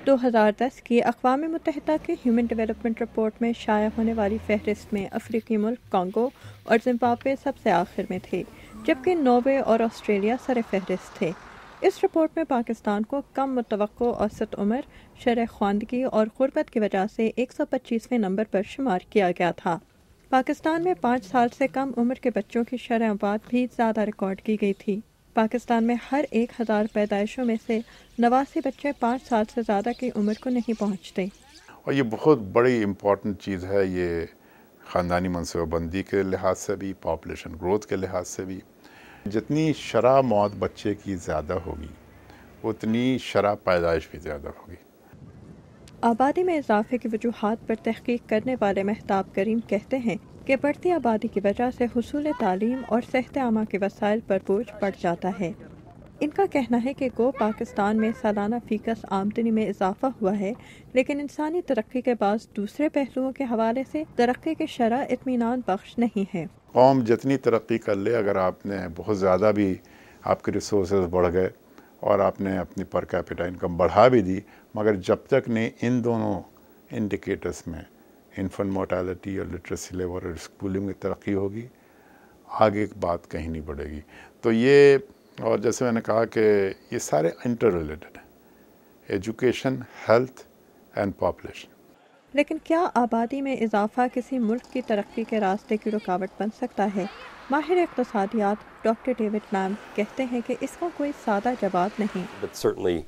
2010 کی اقوام متحدہ کی ہیومن ڈیولپمنٹ رپورٹ میں شائع ہونے والی فہرست میں افریقی ملک کانگو اور زمبابوے سب سے آخر میں تھے، جبکہ نوے اور آسٹریلیا سر فہرست تھے۔ اس رپورٹ میں پاکستان کو کم متوقع اوسط عمر، شرح خواندگی اور غربت کی وجہ سے 125ویں نمبر پر شمار کیا گیا تھا۔ پاکستان میں 5 سال سے کم عمر کے بچوں کی شرح آباد بھی زیادہ ریکارڈ کی گئی تھی۔ پاکستان میں ہر 1000 پیدائشوں میں سے 89 بچے 5 سال سے زیادہ کی عمر کو نہیں پہنچتے۔ اور یہ بہت بڑی امپورٹنٹ چیز ہے، یہ خاندانی منصوبہ بندی کے لحاظ سے بھی، پاپولیشن گروتھ کے لحاظ سے بھی۔ جتنی شرح موت بچے کی زیادہ ہوگی اتنی شرح پیدائش بھی زیادہ ہوگی۔ آبادی میں اضافے کی وجوہات پر تحقیق کرنے والے مہتاب کریم کہتے ہیں کہ بڑھتی آبادی کی وجہ سے حصول تعلیم اور صحت عامہ کے وسائل پر بوجھ بڑھ جاتا ہے۔ ان کا کہنا ہے کہ پاکستان میں سالانہ فیکس آمدنی میں اضافہ ہوا ہے، لیکن انسانی ترقی کے بعض دوسرے پہلوؤں کے حوالے سے ترقی کی شرح اطمینان بخش نہیں ہے۔ قوم جتنی ترقی کر لے، اگر آپ نے بہت زیادہ بھی آپ کے ریسورسز بڑھ گئے اور آپ نے اپنی پر کیپٹا انکم بڑھا بھی دی، مگر جب تک نہیں ان دونوں انڈیکیٹرز میں انفنٹ مورٹیلٹی اور لٹریسی لیول اور اسکولنگ میں ترقی ہوگی، آگے ایک بات کہیں نہیں بڑھے گی۔ تو یہ، اور جیسے میں نے کہا کہ یہ سارے انٹر ریلیٹڈ ہیں، ایجوکیشن، ہیلتھ اینڈ پاپولیشن۔ لیکن کیا آبادی میں اضافہ کسی ملک کی ترقی کے راستے کی رکاوٹ بن سکتا ہے؟ ماہر اقتصادیات ڈاکٹر ڈیوڈ لام کہتے ہیں کہ اس کا کوئی سادہ جواب نہیں۔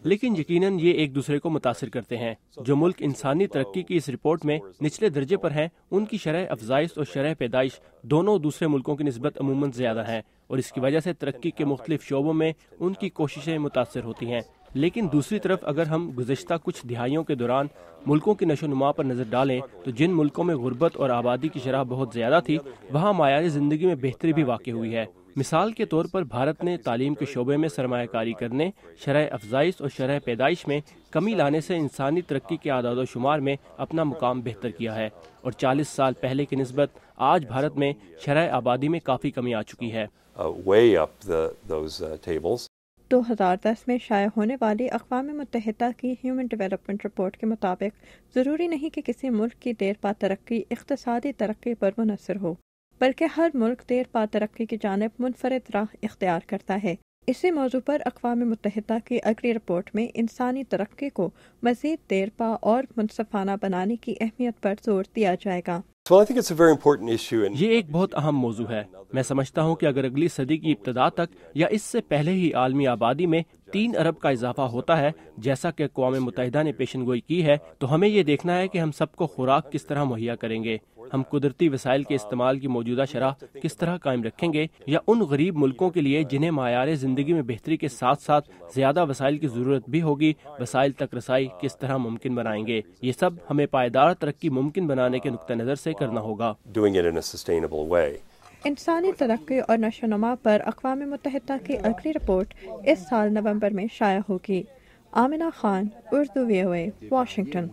لیکن یقیناً یہ ایک دوسرے کو متاثر کرتے ہیں۔ جو ملک انسانی ترقی کی اس رپورٹ میں نچلے درجے پر ہیں، ان کی شرح افزائش اور شرح پیدائش دونوں دوسرے ملکوں کی نسبت عموماً زیادہ ہیں، اور اس کی وجہ سے ترقی کے مختلف شعبوں میں ان کی کوششیں متاثر ہوتی ہیں۔ لیکن دوسری طرف اگر ہم گزشتہ کچھ دہائیوں کے دوران ملکوں کی نشو و نما پر نظر ڈالیں تو جن ملکوں میں غربت اور آبادی کی شرح بہت زیادہ تھی، وہاں معیار زندگی میں بہتری بھی واقع ہوئی ہے۔ مثال کے طور پر بھارت نے تعلیم کے شعبے میں سرمایہ کاری کرنے، شرح افزائش اور شرح پیدائش میں کمی لانے سے انسانی ترقی کے اعداد و شمار میں اپنا مقام بہتر کیا ہے، اور 40 سال پہلے کی نسبت آج بھارت میں شرح آبادی میں کافی کمی آ چکی ہے۔ 2010 میں شائع ہونے والی اقوام متحدہ کی ہیومن ڈیولپمنٹ رپورٹ کے مطابق ضروری نہیں کہ کسی ملک کی دیر پا ترقی اقتصادی ترقی پر منحصر ہو، بلکہ ہر ملک دیر پا ترقی کی جانب منفرد راہ اختیار کرتا ہے۔ اسی موضوع پر اقوام متحدہ کی اگلی رپورٹ میں انسانی ترقی کو مزید دیر پا اور منصفانہ بنانے کی اہمیت پر زور دیا جائے گا۔ یہ ایک بہت اہم موضوع ہے۔ میں سمجھتا ہوں کہ اگر اگلی صدی کی ابتدا تک یا اس سے پہلے ہی عالمی آبادی میں 3 ارب کا اضافہ ہوتا ہے، جیسا کہ اقوام متحدہ نے پیشن گوئی کی ہے، تو ہمیں یہ دیکھنا ہے کہ ہم سب کو خوراک کس طرح مہیا کریں گے، ہم قدرتی وسائل کے استعمال کی موجودہ شرح کس طرح قائم رکھیں گے، یا ان غریب ملکوں کے لیے جنہیں معیار زندگی میں بہتری کے ساتھ ساتھ زیادہ وسائل کی ضرورت بھی ہوگی، وسائل تک رسائی کس طرح ممکن بنائیں گے۔ یہ سب ہمیں پائیدار ترقی ممکن بنانے کے نقطہ نظر سے کرنا ہوگا۔ انسانی ترقی اور نشو و نما پر اقوام متحدہ کی اگلی رپورٹ اس سال نومبر میں شائع ہوگی۔ Amna Khan, Urdu VOA، Washington.